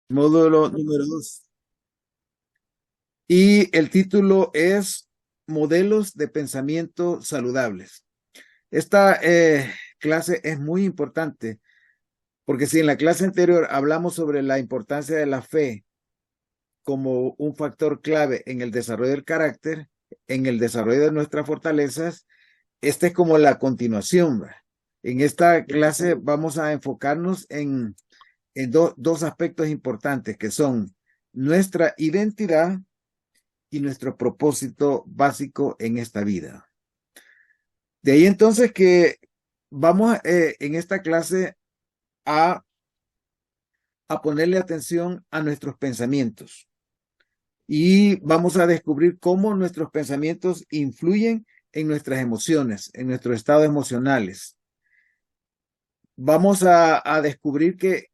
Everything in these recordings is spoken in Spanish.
Módulo número 2. Y el título es Modelos de Pensamiento Saludables. Esta clase es muy importante porque si en la clase anterior hablamos sobre la importancia de la fe como un factor clave en el desarrollo del carácter, en el desarrollo de nuestras fortalezas, esta es como la continuación, ¿va? En esta clase vamos a enfocarnos en dos aspectos importantes que son nuestra identidad y nuestro propósito básico en esta vida. De ahí entonces que vamos en esta clase a, a ponerle atención a nuestros pensamientos y vamos a descubrir cómo nuestros pensamientos influyen en nuestras emociones, en nuestros estados emocionales. Vamos a descubrir que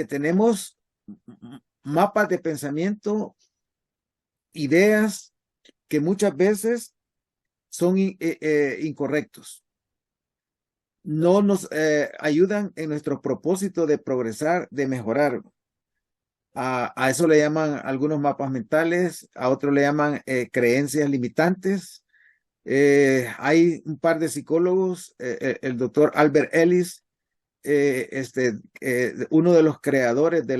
tenemos mapas de pensamiento, ideas que muchas veces son incorrectos. No nos ayudan en nuestro propósito de progresar, de mejorar. A eso le llaman algunos mapas mentales, a otros le llaman creencias limitantes. Hay un par de psicólogos, el doctor Albert Ellis, uno de los creadores de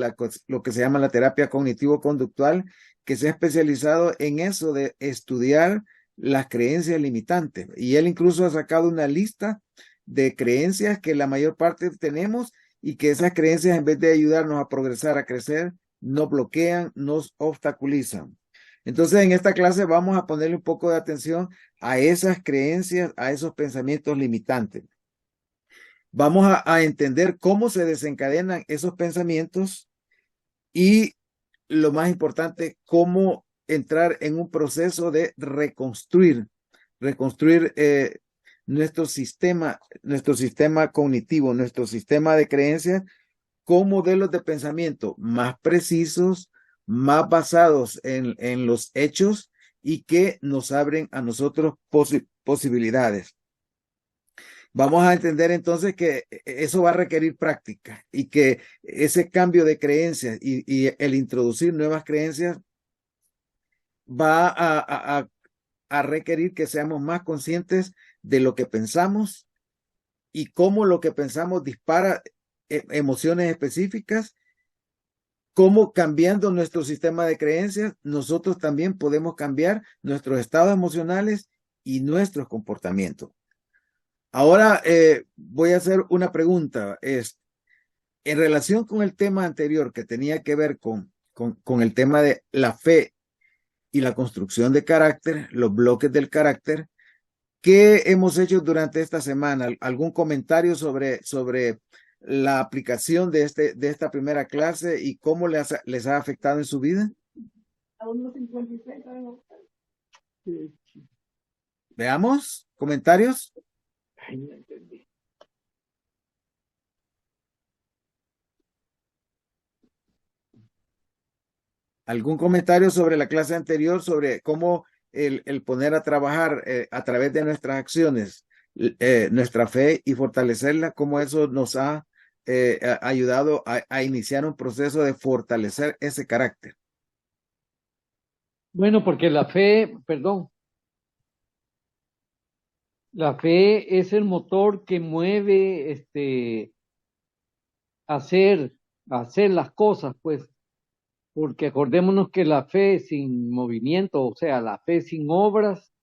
lo que se llama la terapia cognitivo-conductual, que se ha especializado en eso de estudiar las creencias limitantes. Y él incluso ha sacado una lista de creencias que la mayor parte tenemos y que esas creencias, en vez de ayudarnos a progresar, a crecer, nos bloquean, nos obstaculizan. Entonces, en esta clase vamos a ponerle un poco de atención a esas creencias, a esos pensamientos limitantes. Vamos a entender cómo se desencadenan esos pensamientos y lo más importante, cómo entrar en un proceso de reconstruir nuestro sistema cognitivo, nuestro sistema de creencias con modelos de pensamiento más precisos, más basados en los hechos y que nos abren a nosotros posibilidades. Vamos a entender entonces que eso va a requerir práctica y que ese cambio de creencias y el introducir nuevas creencias va a requerir que seamos más conscientes de lo que pensamos y cómo lo que pensamos dispara emociones específicas, cómo cambiando nuestro sistema de creencias, nosotros también podemos cambiar nuestros estados emocionales y nuestros comportamientos. Ahora voy a hacer una pregunta. En relación con el tema anterior que tenía que ver con el tema de la fe y la construcción de carácter, los bloques del carácter, ¿qué hemos hecho durante esta semana? ¿Algún comentario sobre la aplicación de esta primera clase y cómo les ha afectado en su vida? Veamos, comentarios. ¿Algún comentario sobre la clase anterior, sobre cómo el poner a trabajar a través de nuestras acciones, nuestra fe y fortalecerla, cómo eso nos ha ayudado a iniciar un proceso de fortalecer ese carácter? Bueno, porque la fe, perdón, la fe es el motor que mueve hacer, hacer las cosas, pues, porque acordémonos que la fe sin movimiento, o sea, la fe sin obras,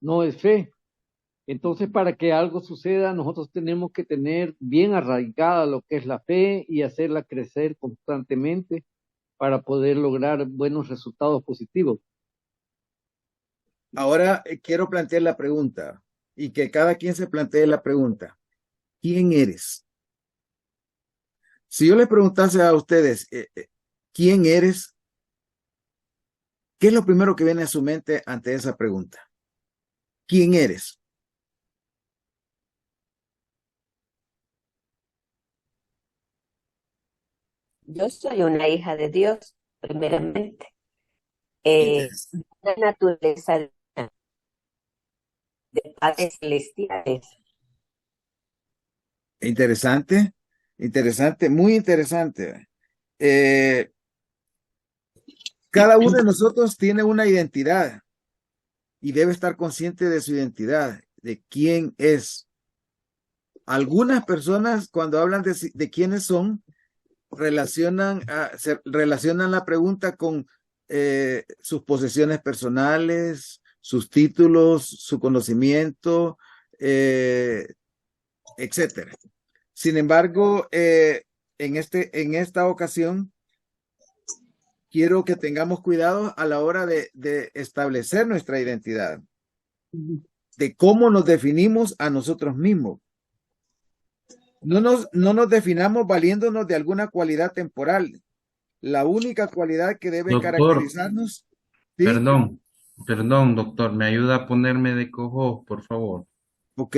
no es fe. Entonces, para que algo suceda, nosotros tenemos que tener bien arraigada lo que es la fe y hacerla crecer constantemente para poder lograr buenos resultados positivos. Ahora quiero plantear la pregunta y que cada quien se plantee la pregunta. ¿Quién eres? Si yo les preguntase a ustedes, ¿quién eres? ¿Qué es lo primero que viene a su mente ante esa pregunta? ¿Quién eres? Yo soy una hija de Dios, primeramente, Interes- una naturaleza de padres celestiales. Interesante, interesante, muy interesante. Cada uno de nosotros tiene una identidad y debe estar consciente de su identidad, de quién es. Algunas personas, cuando hablan de quiénes son, relacionan la pregunta con sus posesiones personales, sus títulos, su conocimiento, etcétera. Sin embargo, en esta ocasión, quiero que tengamos cuidado a la hora de establecer nuestra identidad, de cómo nos definimos a nosotros mismos. No nos definamos valiéndonos de alguna cualidad temporal. La única cualidad que debe Doctor, caracterizarnos, ¿sí? perdón, doctor, ¿me ayuda a ponerme de cojo, por favor? Ok.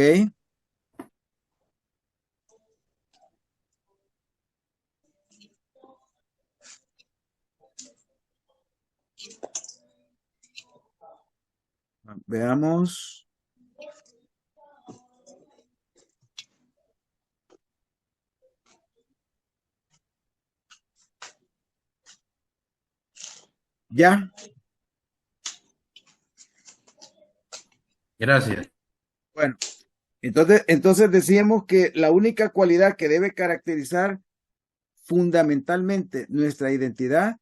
Veamos. Ya. Gracias. Bueno, entonces decíamos que la única cualidad que debe caracterizar fundamentalmente nuestra identidad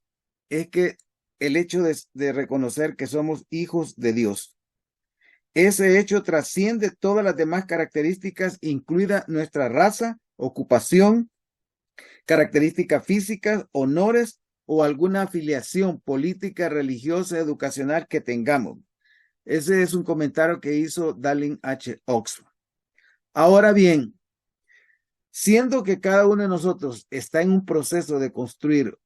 es que el hecho de reconocer que somos hijos de Dios. Ese hecho trasciende todas las demás características, incluida nuestra raza, ocupación, características físicas, honores o alguna afiliación política, religiosa, educacional que tengamos. Ese es un comentario que hizo Dallin H. Oxford. Ahora bien, siendo que cada uno de nosotros está en un proceso de construir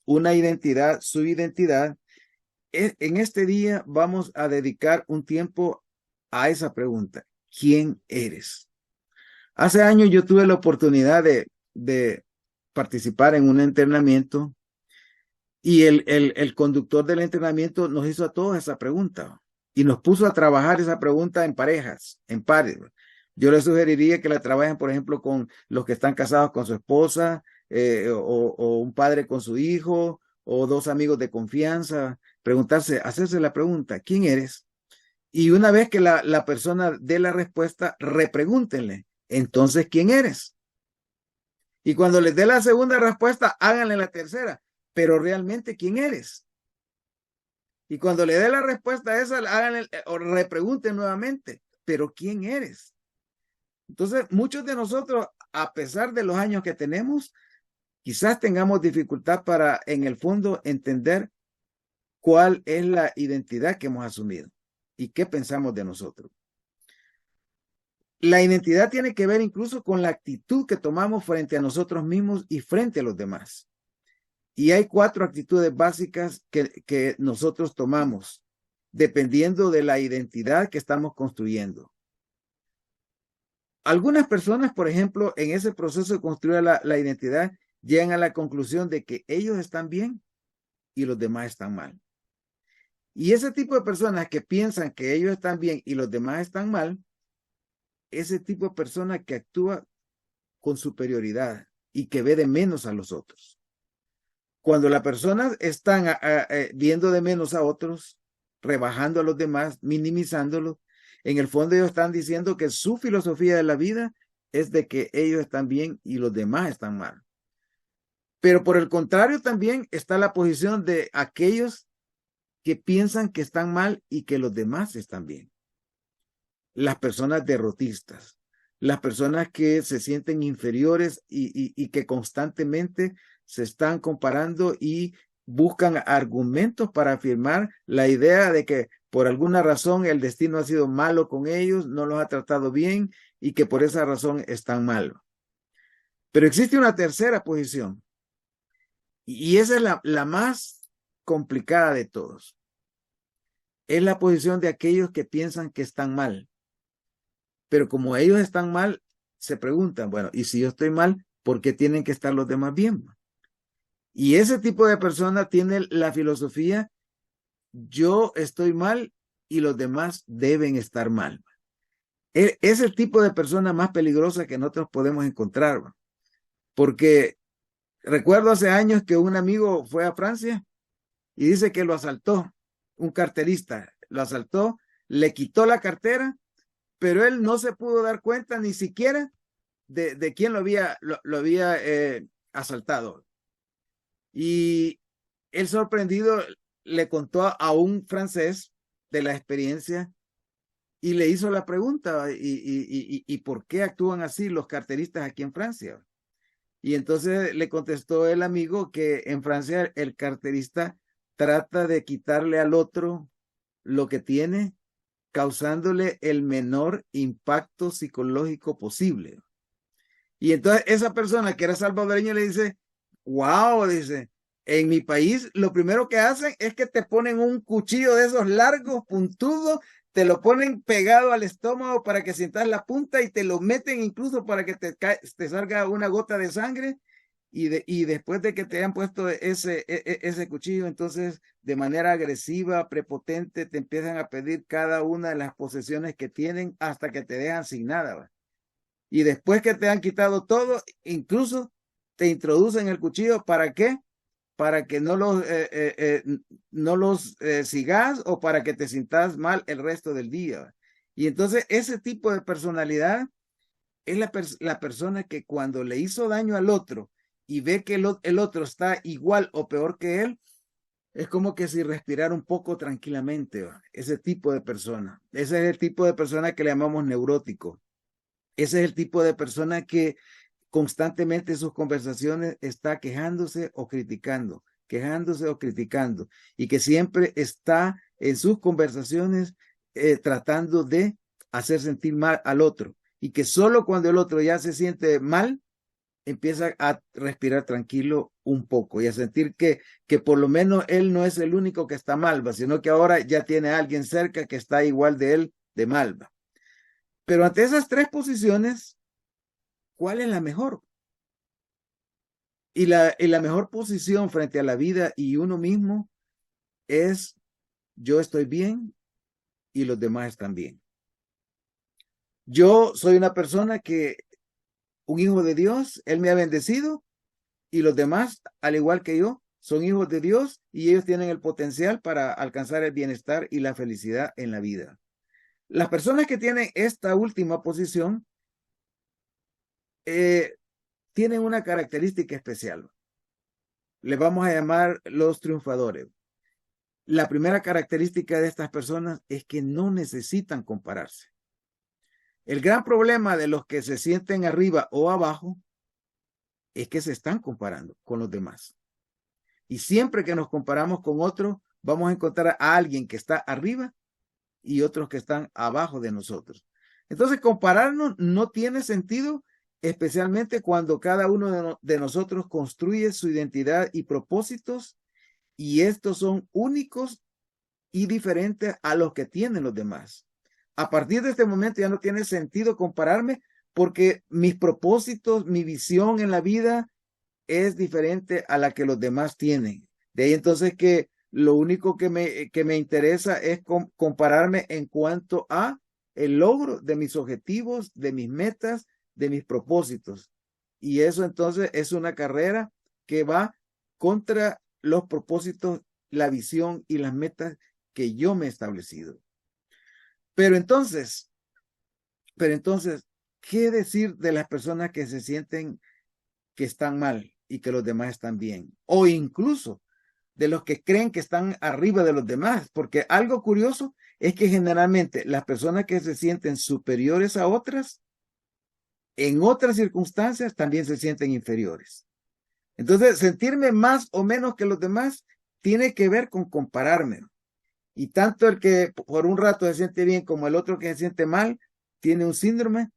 una identidad, su identidad, en este día vamos a dedicar un tiempo a esa pregunta. ¿Quién eres? Hace años yo tuve la oportunidad de participar en un entrenamiento y el conductor del entrenamiento nos hizo a todos esa pregunta y nos puso a trabajar esa pregunta en parejas, en pares. Yo les sugeriría que la trabajen, por ejemplo, con los que están casados con su esposa, o un padre con su hijo, o dos amigos de confianza. Hacerse la pregunta, ¿quién eres? Y una vez que la persona dé la respuesta, repregúntenle, entonces, ¿quién eres? Y cuando les dé la segunda respuesta, háganle la tercera, pero realmente, ¿quién eres? Y cuando le dé la respuesta a esa, háganle o repregunten nuevamente, pero ¿quién eres? Entonces, muchos de nosotros, a pesar de los años que tenemos, quizás tengamos dificultad para, en el fondo, entender cuál es la identidad que hemos asumido y qué pensamos de nosotros. La identidad tiene que ver incluso con la actitud que tomamos frente a nosotros mismos y frente a los demás. Y hay 4 actitudes básicas que nosotros tomamos dependiendo de la identidad que estamos construyendo. Algunas personas, por ejemplo, en ese proceso de construir la identidad, llegan a la conclusión de que ellos están bien y los demás están mal. Y ese tipo de personas que piensan que ellos están bien y los demás están mal, ese tipo de persona que actúa con superioridad y que ve de menos a los otros. Cuando las personas están viendo de menos a otros, rebajando a los demás, minimizándolos, en el fondo ellos están diciendo que su filosofía de la vida es de que ellos están bien y los demás están mal. Pero por el contrario también está la posición de aquellos que piensan que están mal y que los demás están bien. Las personas derrotistas, las personas que se sienten inferiores y que constantemente se están comparando y buscan argumentos para afirmar la idea de que por alguna razón el destino ha sido malo con ellos, no los ha tratado bien y que por esa razón están mal. Pero existe una tercera posición y esa es la más complicada de todos. Es la posición de aquellos que piensan que están mal. Pero como ellos están mal, se preguntan, bueno, ¿y si yo estoy mal, por qué tienen que estar los demás bien? Y ese tipo de persona tiene la filosofía, yo estoy mal y los demás deben estar mal. Es el tipo de persona más peligrosa que nosotros podemos encontrar, porque recuerdo hace años que un amigo fue a Francia y dice que lo asaltó un carterista, lo asaltó, le quitó la cartera, pero él no se pudo dar cuenta ni siquiera de quién lo había asaltado. Y él sorprendido le contó a un francés de la experiencia y le hizo la pregunta, ¿y por qué actúan así los carteristas aquí en Francia? Y entonces le contestó el amigo que en Francia el carterista trata de quitarle al otro lo que tiene, causándole el menor impacto psicológico posible. Y entonces esa persona que era salvadoreño le dice, wow, dice, en mi país lo primero que hacen es que te ponen un cuchillo de esos largos, puntudos, te lo ponen pegado al estómago para que sientas la punta y te lo meten incluso para que te salga una gota de sangre. Y después de que te hayan puesto ese cuchillo, entonces de manera agresiva, prepotente, te empiezan a pedir cada una de las posesiones que tienen hasta que te dejan sin nada, ¿va? Y después que te han quitado todo, incluso te introducen el cuchillo. ¿Para qué? Para que no los sigas o para que te sientas mal el resto del día. Y entonces ese tipo de personalidad es la persona que cuando le hizo daño al otro y ve que el otro está igual o peor que él, es como que si respirara un poco tranquilamente, ¿va? Ese tipo de persona. Ese es el tipo de persona que le llamamos neurótico. Ese es el tipo de persona que constantemente en sus conversaciones está quejándose o criticando, y que siempre está en sus conversaciones tratando de hacer sentir mal al otro, y que solo cuando el otro ya se siente mal, empieza a respirar tranquilo un poco y a sentir que por lo menos él no es el único que está mal, sino que ahora ya tiene a alguien cerca que está igual de él de mal. Pero ante esas tres posiciones, ¿cuál es la mejor? Y la mejor posición frente a la vida y uno mismo es: yo estoy bien y los demás están bien. Yo soy una persona un hijo de Dios, Él me ha bendecido, y los demás, al igual que yo, son hijos de Dios y ellos tienen el potencial para alcanzar el bienestar y la felicidad en la vida. Las personas que tienen esta última posición tienen una característica especial. Les vamos a llamar los triunfadores. La primera característica de estas personas es que no necesitan compararse. El gran problema de los que se sienten arriba o abajo es que se están comparando con los demás. Y siempre que nos comparamos con otros, vamos a encontrar a alguien que está arriba y otros que están abajo de nosotros. Entonces, compararnos no tiene sentido, especialmente cuando cada uno de nosotros construye su identidad y propósitos, y estos son únicos y diferentes a los que tienen los demás. A partir de este momento ya no tiene sentido compararme, porque mis propósitos, mi visión en la vida es diferente a la que los demás tienen. De ahí entonces que lo único que me interesa es compararme en cuanto a el logro de mis objetivos, de mis metas, de mis propósitos. Y eso entonces es una carrera que va contra los propósitos, la visión y las metas que yo me he establecido. Pero entonces, ¿qué decir de las personas que se sienten que están mal y que los demás están bien? O incluso de los que creen que están arriba de los demás, porque algo curioso es que generalmente las personas que se sienten superiores a otras, en otras circunstancias también se sienten inferiores. Entonces, sentirme más o menos que los demás tiene que ver con compararme. Y tanto el que por un rato se siente bien como el otro que se siente mal, tiene un síndrome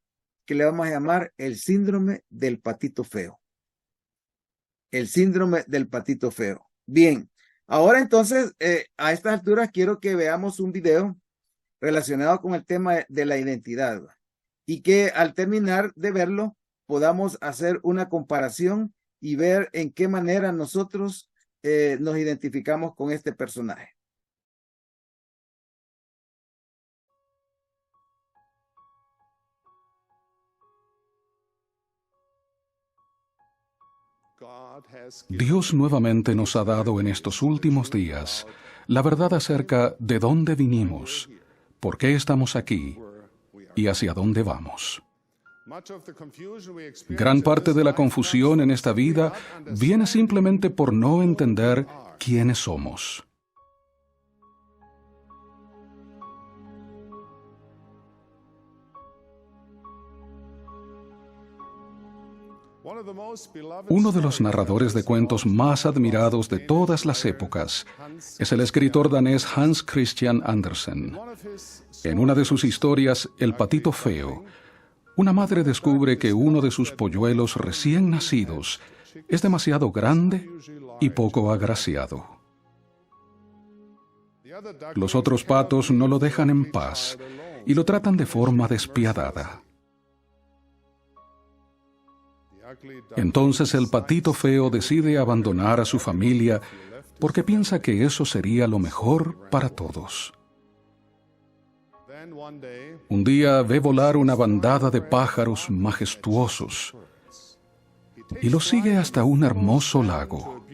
que le vamos a llamar el síndrome del patito feo. El síndrome del patito feo. Bien, ahora entonces, a estas alturas quiero que veamos un video relacionado con el tema de la identidad, y que al terminar de verlo podamos hacer una comparación y ver en qué manera nosotros nos identificamos con este personaje. God Dios nuevamente nos ha dado en estos últimos días la verdad acerca de dónde vinimos, por qué estamos aquí y hacia dónde vamos. Gran parte de la confusión en esta vida viene simplemente por no entender quiénes somos. Uno de los narradores de cuentos más admirados de todas las épocas es el escritor danés Hans Christian Andersen. En una de sus historias, El patito feo, una madre descubre que uno de sus polluelos recién nacidos es demasiado grande y poco agraciado. Los otros patos no lo dejan en paz y lo tratan de forma despiadada. Entonces el patito feo decide abandonar a su familia porque piensa que eso sería lo mejor para todos. Un día ve volar una bandada de pájaros majestuosos y los sigue hasta un hermoso lago.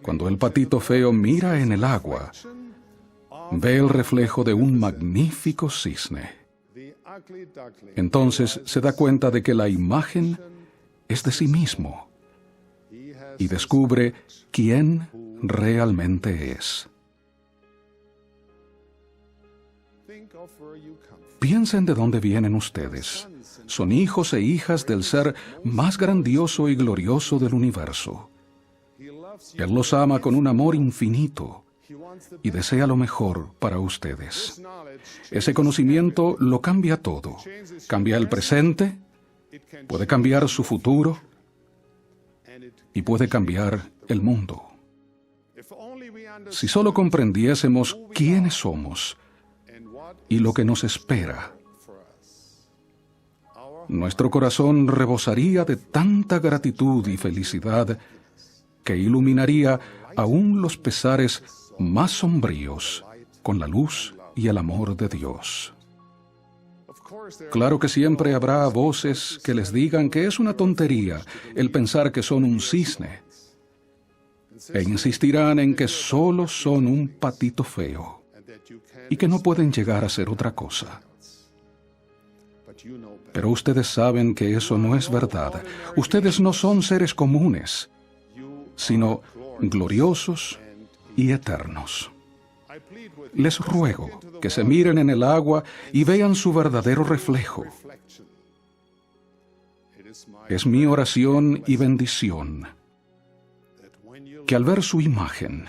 Cuando el patito feo mira en el agua, ve el reflejo de un magnífico cisne. Entonces se da cuenta de que la imagen es de sí mismo y descubre quién realmente es. Piensen de dónde vienen ustedes. Son hijos e hijas del ser más grandioso y glorioso del universo. Él los ama con un amor infinito y desea lo mejor para ustedes. Ese conocimiento lo cambia todo. Cambia el presente, puede cambiar su futuro y puede cambiar el mundo. Si solo comprendiésemos quiénes somos y lo que nos espera, nuestro corazón rebosaría de tanta gratitud y felicidad que iluminaría aún los pesares más sombríos con la luz y el amor de Dios. Claro que siempre habrá voces que les digan que es una tontería el pensar que son un cisne, e insistirán en que solo son un patito feo y que no pueden llegar a ser otra cosa. Pero ustedes saben que eso no es verdad. Ustedes no son seres comunes, sino gloriosos y eternos. Les ruego que se miren en el agua y vean su verdadero reflejo. Es mi oración y bendición que al ver su imagen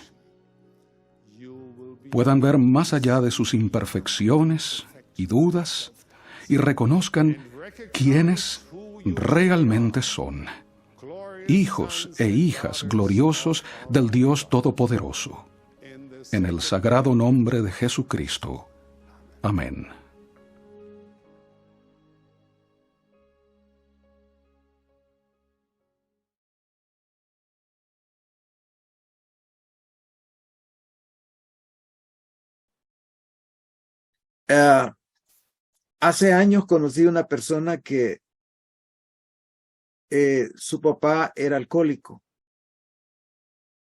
puedan ver más allá de sus imperfecciones y dudas y reconozcan quiénes realmente son. Hijos e hijas gloriosos del Dios Todopoderoso. En el sagrado nombre de Jesucristo. Amén. Hace años conocí a una persona que su papá era alcohólico.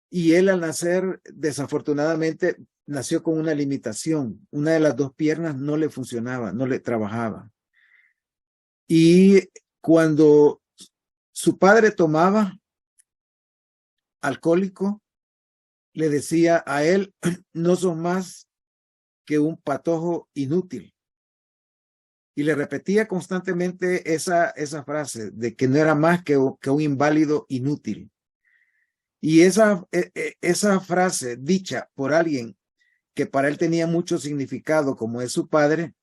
Y él al nacer, desafortunadamente, nació con una limitación. Una de las dos piernas no le funcionaba, no le trabajaba. Y cuando su padre tomaba alcohólico, le decía a él, no sos más que un patojo inútil. Y le repetía constantemente esa frase de que no era más que un inválido inútil. Y esa frase dicha por alguien que para él tenía mucho significado, como es su padre,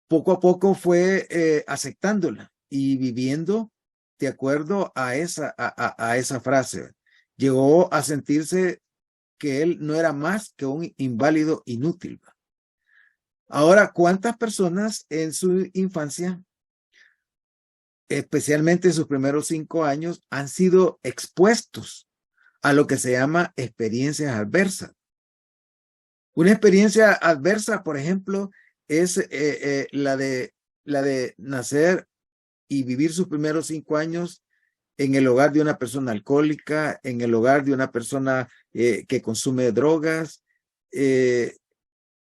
poco a poco fue aceptándola y viviendo de acuerdo a esa frase. Llegó a sentirse que él no era más que un inválido inútil. Ahora, ¿cuántas personas en su infancia, especialmente en sus primeros 5 años, han sido expuestos a lo que se llama experiencias adversas? Una experiencia adversa, por ejemplo, es la de nacer y vivir sus primeros 5 años en el hogar de una persona alcohólica, en el hogar de una persona que consume drogas,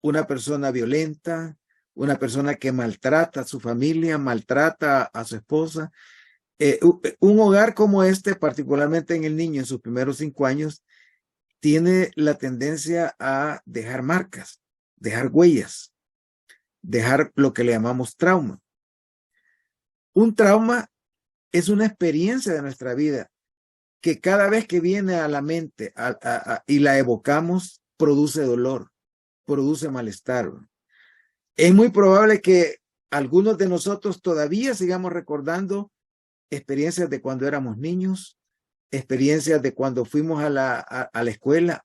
una persona violenta, una persona que maltrata a su familia, maltrata a su esposa. Un hogar como este, particularmente en el niño en sus primeros 5 años, tiene la tendencia a dejar marcas, dejar huellas, dejar lo que le llamamos trauma. Un trauma es una experiencia de nuestra vida que cada vez que viene a la mente y la evocamos, produce dolor, produce malestar. Es muy probable que algunos de nosotros todavía sigamos recordando experiencias de cuando éramos niños, experiencias de cuando fuimos a la escuela,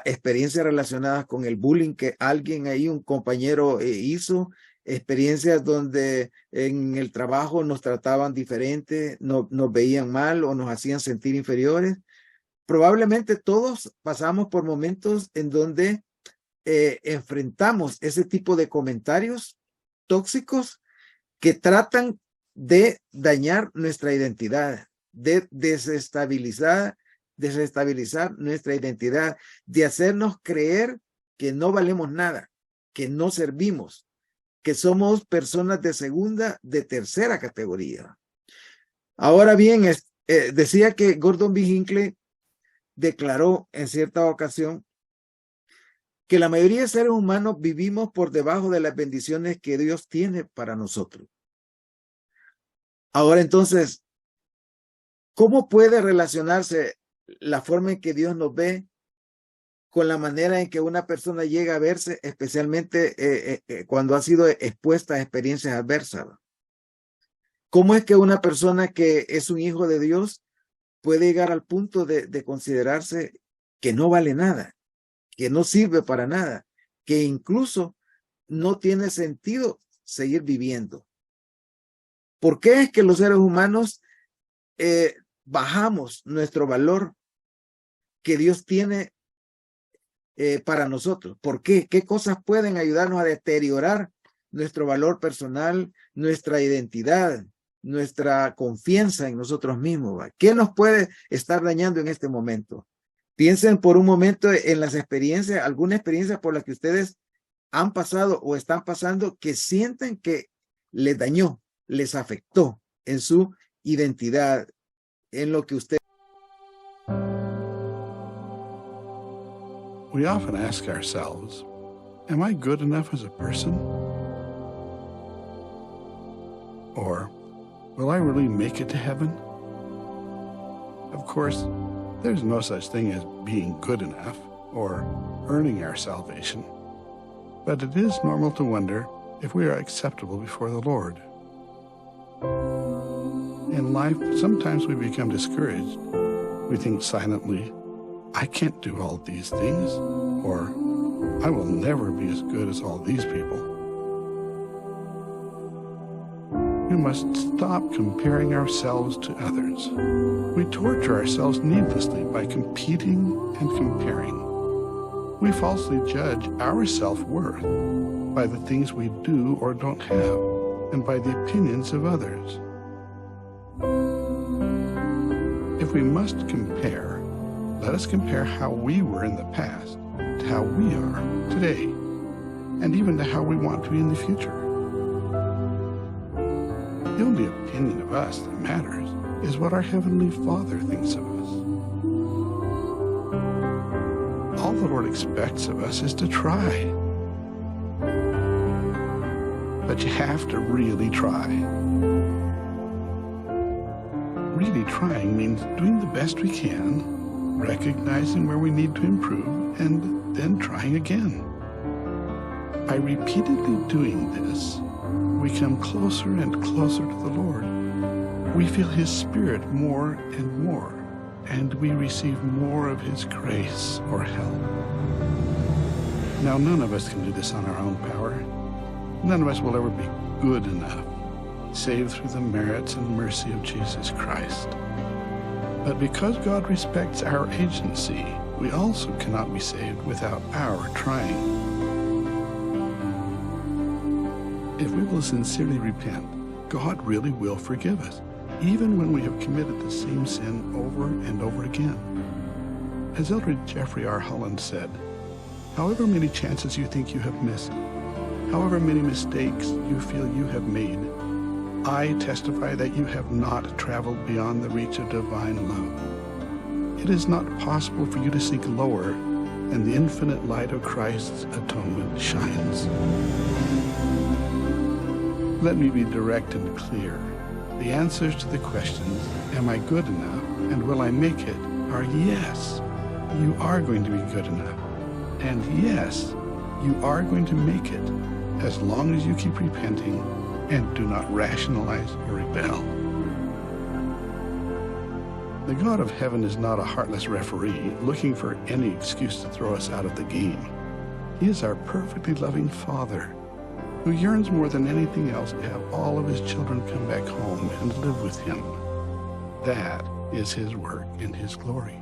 experiencias relacionadas con el bullying que alguien ahí, un compañero hizo, experiencias donde en el trabajo nos trataban diferente, nos veían mal o nos hacían sentir inferiores. Probablemente todos pasamos por momentos en donde enfrentamos ese tipo de comentarios tóxicos que tratan de dañar nuestra identidad, de desestabilizar nuestra identidad, de hacernos creer que no valemos nada, que no servimos, que somos personas de segunda, de tercera categoría. Ahora bien, decía que Gordon B. Hinckley declaró en cierta ocasión que la mayoría de seres humanos vivimos por debajo de las bendiciones que Dios tiene para nosotros. Ahora entonces, ¿cómo puede relacionarse la forma en que Dios nos ve con la manera en que una persona llega a verse, especialmente cuando ha sido expuesta a experiencias adversas? ¿Cómo es que una persona que es un hijo de Dios puede llegar al punto de considerarse que no vale nada, que no sirve para nada, que incluso no tiene sentido seguir viviendo? ¿Por qué es que los seres humanos bajamos nuestro valor que Dios tiene para nosotros? ¿Por qué? ¿Qué cosas pueden ayudarnos a deteriorar nuestro valor personal, nuestra identidad, nuestra confianza en nosotros mismos? ¿Qué nos puede estar dañando en este momento? Piensen por un momento en las experiencias, alguna experiencia por la que ustedes han pasado o están pasando que sienten que les dañó, les afectó en su identidad, en lo que usted. We often ask ourselves, am I good enough as a person? Or, will I really make it to heaven? Of course, there's no such thing as being good enough or earning our salvation, but it is normal to wonder if we are acceptable before the Lord. In life, sometimes we become discouraged. We think silently, I can't do all these things, or I will never be as good as all these people. We must stop comparing ourselves to others. We torture ourselves needlessly by competing and comparing. We falsely judge our self-worth by the things we do or don't have, and by the opinions of others. If we must compare, let us compare how we were in the past to how we are today, and even to how we want to be in the future. The only opinion of us that matters is what our Heavenly Father thinks of us. All the Lord expects of us is to try. But you have to really try. Really trying means doing the best we can, recognizing where we need to improve, and then trying again. By repeatedly doing this, we come closer and closer to the Lord. We feel His Spirit more and more, and we receive more of His grace or help. Now, none of us can do this on our own power. None of us will ever be good enough, saved through the merits and mercy of Jesus Christ. But because God respects our agency, we also cannot be saved without our trying. If we will sincerely repent, God really will forgive us, even when we have committed the same sin over and over again. As Elder Jeffrey R. Holland said, however many chances you think you have missed, however many mistakes you feel you have made, I testify that you have not traveled beyond the reach of divine love. It is not possible for you to sink lower than the infinite light of Christ's atonement shines. Let me be direct and clear. The answers to the questions, am I good enough and will I make it, are yes, you are going to be good enough. And yes, you are going to make it as long as you keep repenting and do not rationalize or rebel. The God of heaven is not a heartless referee looking for any excuse to throw us out of the game. He is our perfectly loving Father who yearns more than anything else to have all of his children come back home and live with him. That is his work and his glory.